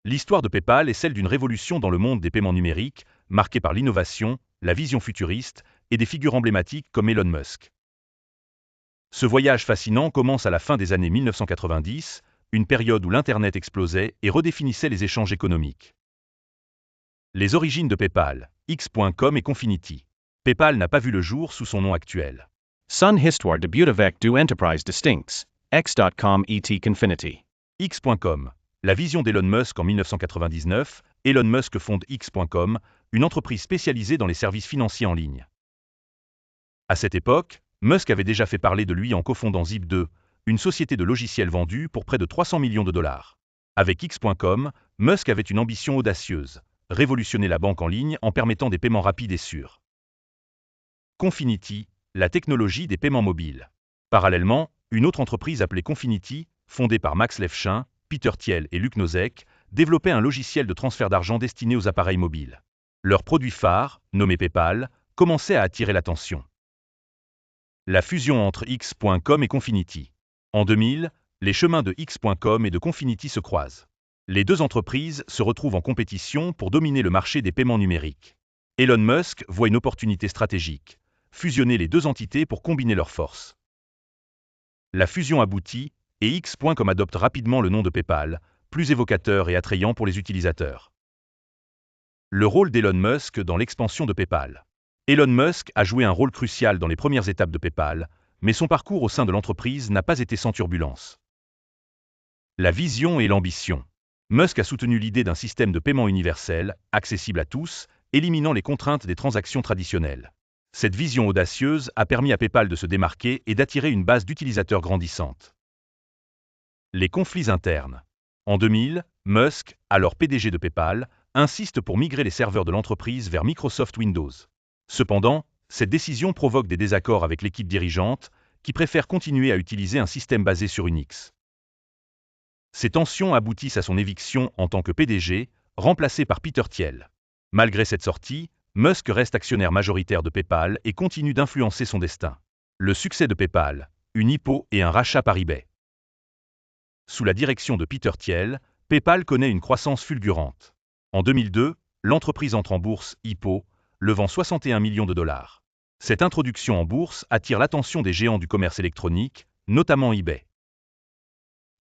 L'histoire de PayPal est celle d'une révolution dans le monde des paiements numériques, marquée par l'innovation, la vision futuriste et des figures emblématiques comme Elon Musk. Ce voyage fascinant commence à la fin des années 1990, une période où l'Internet explosait et redéfinissait les échanges économiques. Les origines de PayPal, X.com et Confinity. PayPal n'a pas vu le jour sous son nom actuel. Sun histoire debut avec du enterprise distincts, X.com et Confinity. X.com. La vision d'Elon Musk en 1999, Elon Musk fonde X.com, une entreprise spécialisée dans les services financiers en ligne. À cette époque, Musk avait déjà fait parler de lui en cofondant Zip2, une société de logiciels vendue pour près de 300 millions de dollars. Avec X.com, Musk avait une ambition audacieuse, révolutionner la banque en ligne en permettant des paiements rapides et sûrs. Confinity, la technologie des paiements mobiles. Parallèlement, une autre entreprise appelée Confinity, fondée par Max Levchin, Peter Thiel et Luc Nosek, développait un logiciel de transfert d'argent destiné aux appareils mobiles. Leur produit phare, nommé PayPal, commençait à attirer l'attention. La fusion entre X.com et Confinity. En 2000, les chemins de X.com et de Confinity se croisent. Les deux entreprises se retrouvent en compétition pour dominer le marché des paiements numériques. Elon Musk voit une opportunité stratégique, fusionner les deux entités pour combiner leurs forces. La fusion aboutit, et X.com adopte rapidement le nom de PayPal, plus évocateur et attrayant pour les utilisateurs. Le rôle d'Elon Musk dans l'expansion de PayPal. Elon Musk a joué un rôle crucial dans les premières étapes de PayPal, mais son parcours au sein de l'entreprise n'a pas été sans turbulence. La vision et l'ambition. Musk a soutenu l'idée d'un système de paiement universel, accessible à tous, éliminant les contraintes des transactions traditionnelles. Cette vision audacieuse a permis à PayPal de se démarquer et d'attirer une base d'utilisateurs grandissante. Les conflits internes. En 2000, Musk, alors PDG de PayPal, insiste pour migrer les serveurs de l'entreprise vers Microsoft Windows. Cependant, cette décision provoque des désaccords avec l'équipe dirigeante, qui préfère continuer à utiliser un système basé sur Unix. Ces tensions aboutissent à son éviction en tant que PDG, remplacé par Peter Thiel. Malgré cette sortie, Musk reste actionnaire majoritaire de PayPal et continue d'influencer son destin. Le succès de PayPal, une IPO et un rachat par eBay. Sous la direction de Peter Thiel, PayPal connaît une croissance fulgurante. En 2002, l'entreprise entre en bourse, IPO, levant 61 millions de dollars. Cette introduction en bourse attire l'attention des géants du commerce électronique, notamment eBay.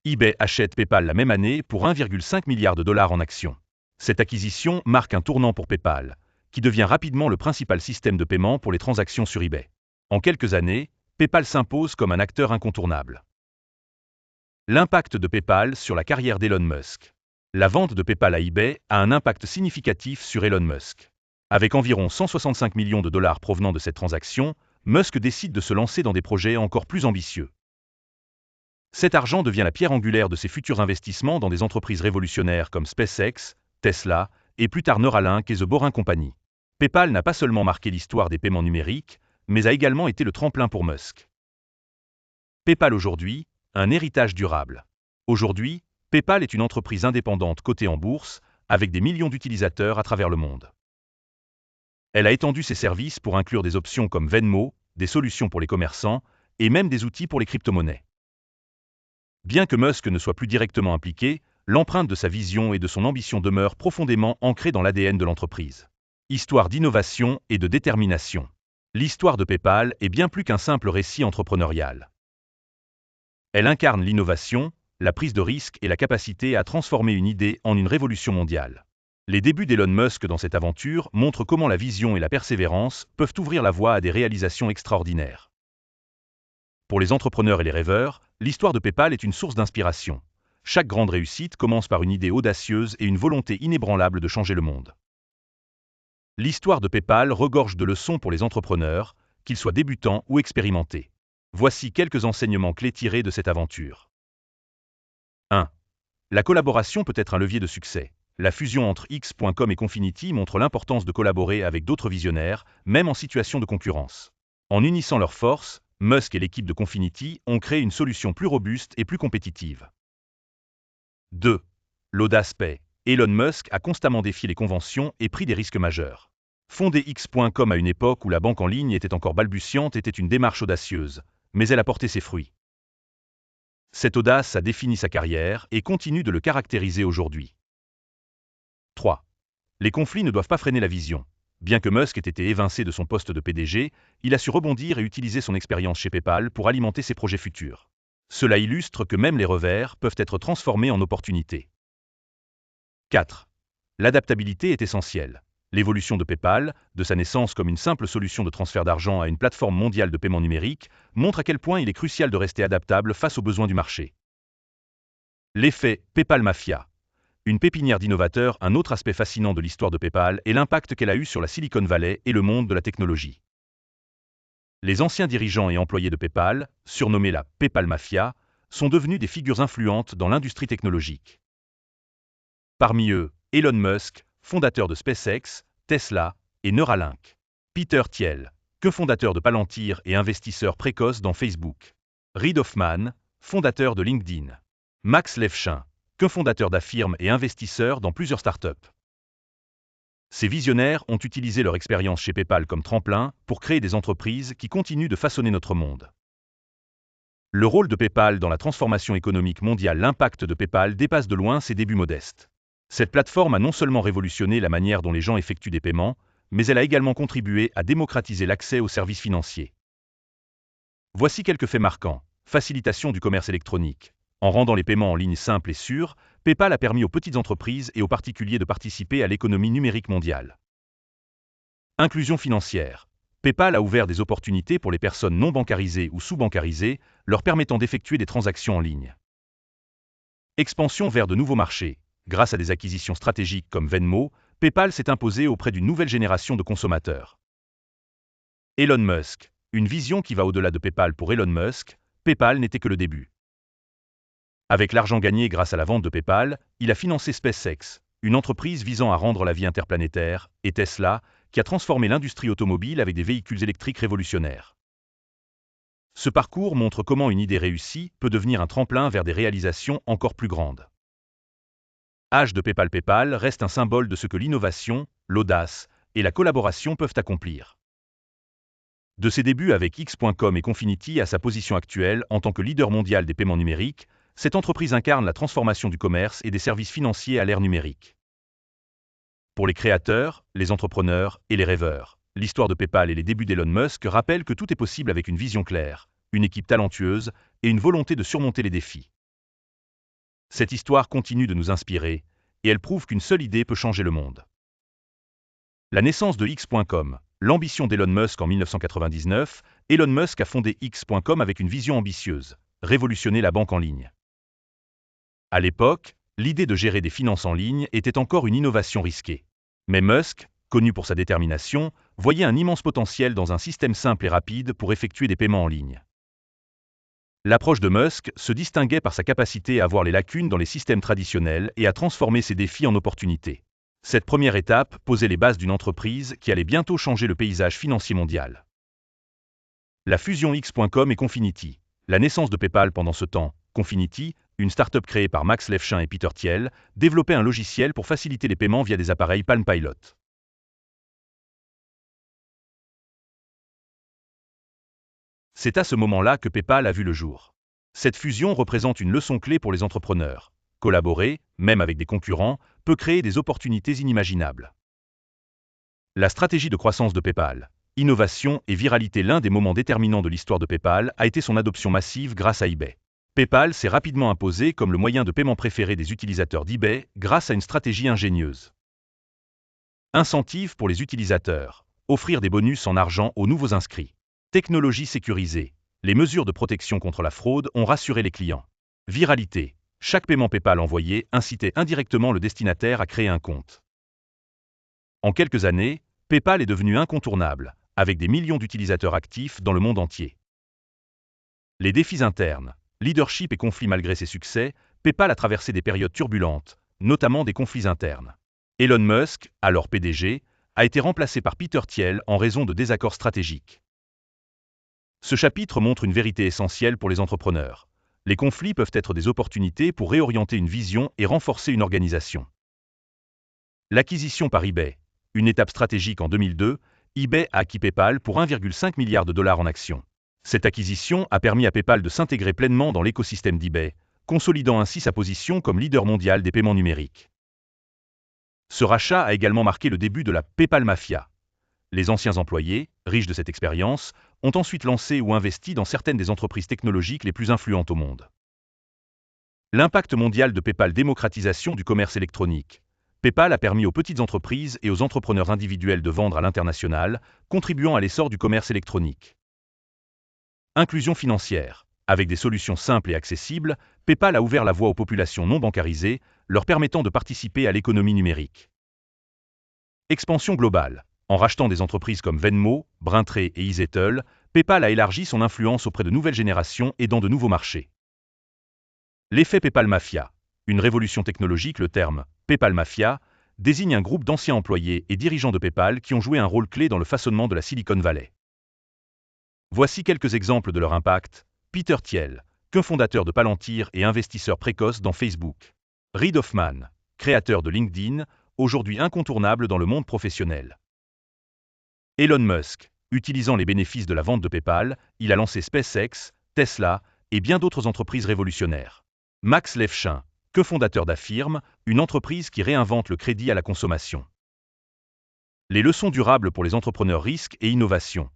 eBay achète PayPal la même année pour 1,5 milliard de dollars en actions. Cette acquisition marque un tournant pour PayPal, qui devient rapidement le principal système de paiement pour les transactions sur eBay. En quelques années, PayPal s'impose comme un acteur incontournable. L'impact de PayPal sur la carrière d'Elon Musk. La vente de PayPal à eBay a un impact significatif sur Elon Musk. Avec environ 165 millions de dollars provenant de cette transaction, Musk décide de se lancer dans des projets encore plus ambitieux. Cet argent devient la pierre angulaire de ses futurs investissements dans des entreprises révolutionnaires comme SpaceX, Tesla et plus tard Neuralink et The Boring Company. PayPal n'a pas seulement marqué l'histoire des paiements numériques, mais a également été le tremplin pour Musk. PayPal aujourd'hui, un héritage durable. Aujourd'hui, PayPal est une entreprise indépendante cotée en bourse, avec des millions d'utilisateurs à travers le monde. Elle a étendu ses services pour inclure des options comme Venmo, des solutions pour les commerçants, et même des outils pour les crypto-monnaies. Bien que Musk ne soit plus directement impliqué, l'empreinte de sa vision et de son ambition demeure profondément ancrée dans l'ADN de l'entreprise. Histoire d'innovation et de détermination. L'histoire de PayPal est bien plus qu'un simple récit entrepreneurial. Elle incarne l'innovation, la prise de risque et la capacité à transformer une idée en une révolution mondiale. Les débuts d'Elon Musk dans cette aventure montrent comment la vision et la persévérance peuvent ouvrir la voie à des réalisations extraordinaires. Pour les entrepreneurs et les rêveurs, l'histoire de PayPal est une source d'inspiration. Chaque grande réussite commence par une idée audacieuse et une volonté inébranlable de changer le monde. L'histoire de PayPal regorge de leçons pour les entrepreneurs, qu'ils soient débutants ou expérimentés. Voici quelques enseignements clés tirés de cette aventure. 1. La collaboration peut être un levier de succès. La fusion entre X.com et Confinity montre l'importance de collaborer avec d'autres visionnaires, même en situation de concurrence. En unissant leurs forces, Musk et l'équipe de Confinity ont créé une solution plus robuste et plus compétitive. 2. L'audace paie. Elon Musk a constamment défié les conventions et pris des risques majeurs. Fonder X.com à une époque où la banque en ligne était encore balbutiante était une démarche audacieuse, mais elle a porté ses fruits. Cette audace a défini sa carrière et continue de le caractériser aujourd'hui. 3. Les conflits ne doivent pas freiner la vision. Bien que Musk ait été évincé de son poste de PDG, il a su rebondir et utiliser son expérience chez PayPal pour alimenter ses projets futurs. Cela illustre que même les revers peuvent être transformés en opportunités. 4. L'adaptabilité est essentielle. L'évolution de PayPal, de sa naissance comme une simple solution de transfert d'argent à une plateforme mondiale de paiement numérique, montre à quel point il est crucial de rester adaptable face aux besoins du marché. L'effet PayPal Mafia. Une pépinière d'innovateurs, un autre aspect fascinant de l'histoire de PayPal est l'impact qu'elle a eu sur la Silicon Valley et le monde de la technologie. Les anciens dirigeants et employés de PayPal, surnommés la PayPal Mafia, sont devenus des figures influentes dans l'industrie technologique. Parmi eux, Elon Musk, fondateur de SpaceX, Tesla et Neuralink. Peter Thiel, cofondateur de Palantir et investisseur précoce dans Facebook. Reid Hoffman, fondateur de LinkedIn. Max Levchin, cofondateur d'Affirm et investisseur dans plusieurs startups. Ces visionnaires ont utilisé leur expérience chez PayPal comme tremplin pour créer des entreprises qui continuent de façonner notre monde. Le rôle de PayPal dans la transformation économique mondiale. L'impact de PayPal dépasse de loin ses débuts modestes. Cette plateforme a non seulement révolutionné la manière dont les gens effectuent des paiements, mais elle a également contribué à démocratiser l'accès aux services financiers. Voici quelques faits marquants. Facilitation du commerce électronique. En rendant les paiements en ligne simples et sûrs, PayPal a permis aux petites entreprises et aux particuliers de participer à l'économie numérique mondiale. Inclusion financière. PayPal a ouvert des opportunités pour les personnes non bancarisées ou sous-bancarisées, leur permettant d'effectuer des transactions en ligne. Expansion vers de nouveaux marchés. Grâce à des acquisitions stratégiques comme Venmo, PayPal s'est imposé auprès d'une nouvelle génération de consommateurs. Elon Musk. Une vision qui va au-delà de PayPal pour Elon Musk, PayPal n'était que le début. Avec l'argent gagné grâce à la vente de PayPal, il a financé SpaceX, une entreprise visant à rendre la vie interplanétaire, et Tesla, qui a transformé l'industrie automobile avec des véhicules électriques révolutionnaires. Ce parcours montre comment une idée réussie peut devenir un tremplin vers des réalisations encore plus grandes. Âge de PayPal. PayPal reste un symbole de ce que l'innovation, l'audace et la collaboration peuvent accomplir. De ses débuts avec X.com et Confinity à sa position actuelle en tant que leader mondial des paiements numériques, cette entreprise incarne la transformation du commerce et des services financiers à l'ère numérique. Pour les créateurs, les entrepreneurs et les rêveurs, l'histoire de PayPal et les débuts d'Elon Musk rappellent que tout est possible avec une vision claire, une équipe talentueuse et une volonté de surmonter les défis. Cette histoire continue de nous inspirer, et elle prouve qu'une seule idée peut changer le monde. La naissance de X.com. L'ambition d'Elon Musk en 1999, Elon Musk a fondé X.com avec une vision ambitieuse, révolutionner la banque en ligne. À l'époque, l'idée de gérer des finances en ligne était encore une innovation risquée. Mais Musk, connu pour sa détermination, voyait un immense potentiel dans un système simple et rapide pour effectuer des paiements en ligne. L'approche de Musk se distinguait par sa capacité à voir les lacunes dans les systèmes traditionnels et à transformer ces défis en opportunités. Cette première étape posait les bases d'une entreprise qui allait bientôt changer le paysage financier mondial. La fusion X.com et Confinity. La naissance de PayPal pendant ce temps, Confinity, une start-up créée par Max Levchin et Peter Thiel, développait un logiciel pour faciliter les paiements via des appareils Palm Pilot. C'est à ce moment-là que PayPal a vu le jour. Cette fusion représente une leçon clé pour les entrepreneurs. Collaborer, même avec des concurrents, peut créer des opportunités inimaginables. La stratégie de croissance de PayPal. Innovation et viralité. L'un des moments déterminants de l'histoire de PayPal a été son adoption massive grâce à eBay. PayPal s'est rapidement imposé comme le moyen de paiement préféré des utilisateurs d'eBay grâce à une stratégie ingénieuse. Incentives pour les utilisateurs. Offrir des bonus en argent aux nouveaux inscrits. Technologie sécurisée. Les mesures de protection contre la fraude ont rassuré les clients. Viralité. Chaque paiement PayPal envoyé incitait indirectement le destinataire à créer un compte. En quelques années, PayPal est devenu incontournable, avec des millions d'utilisateurs actifs dans le monde entier. Les défis internes. Leadership et conflits. Malgré ses succès, PayPal a traversé des périodes turbulentes, notamment des conflits internes. Elon Musk, alors PDG, a été remplacé par Peter Thiel en raison de désaccords stratégiques. Ce chapitre montre une vérité essentielle pour les entrepreneurs. Les conflits peuvent être des opportunités pour réorienter une vision et renforcer une organisation. L'acquisition par eBay. Une étape stratégique en 2002, eBay a acquis PayPal pour 1,5 milliard de dollars en actions. Cette acquisition a permis à PayPal de s'intégrer pleinement dans l'écosystème d'eBay, consolidant ainsi sa position comme leader mondial des paiements numériques. Ce rachat a également marqué le début de la PayPal Mafia. Les anciens employés, riches de cette expérience, ont ensuite lancé ou investi dans certaines des entreprises technologiques les plus influentes au monde. L'impact mondial de PayPal: démocratisation du commerce électronique. PayPal a permis aux petites entreprises et aux entrepreneurs individuels de vendre à l'international, contribuant à l'essor du commerce électronique. Inclusion financière. Avec des solutions simples et accessibles, PayPal a ouvert la voie aux populations non bancarisées, leur permettant de participer à l'économie numérique. Expansion globale. En rachetant des entreprises comme Venmo, Braintree et Izettle, PayPal a élargi son influence auprès de nouvelles générations et dans de nouveaux marchés. L'effet PayPal Mafia. Une révolution technologique. Le terme « PayPal Mafia » désigne un groupe d'anciens employés et dirigeants de PayPal qui ont joué un rôle clé dans le façonnement de la Silicon Valley. Voici quelques exemples de leur impact. Peter Thiel, cofondateur de Palantir et investisseur précoce dans Facebook. Reid Hoffman, créateur de LinkedIn, aujourd'hui incontournable dans le monde professionnel. Elon Musk, utilisant les bénéfices de la vente de PayPal, il a lancé SpaceX, Tesla et bien d'autres entreprises révolutionnaires. Max Levchin, cofondateur d'Affirm, une entreprise qui réinvente le crédit à la consommation. Les leçons durables pour les entrepreneurs: risques et innovation.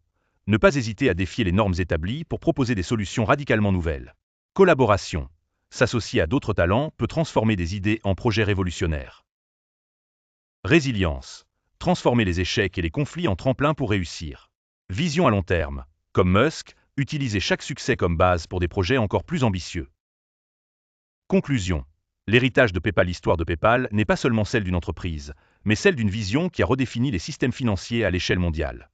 Ne pas hésiter à défier les normes établies pour proposer des solutions radicalement nouvelles. Collaboration. S'associer à d'autres talents peut transformer des idées en projets révolutionnaires. Résilience. Transformer les échecs et les conflits en tremplin pour réussir. Vision à long terme. Comme Musk, utiliser chaque succès comme base pour des projets encore plus ambitieux. Conclusion. L'héritage de PayPal. L'histoire de PayPal n'est pas seulement celle d'une entreprise, mais celle d'une vision qui a redéfini les systèmes financiers à l'échelle mondiale.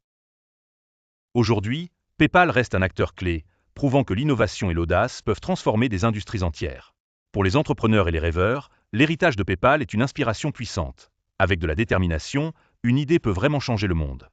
Aujourd'hui, PayPal reste un acteur clé, prouvant que l'innovation et l'audace peuvent transformer des industries entières. Pour les entrepreneurs et les rêveurs, l'héritage de PayPal est une inspiration puissante. Avec de la détermination, une idée peut vraiment changer le monde.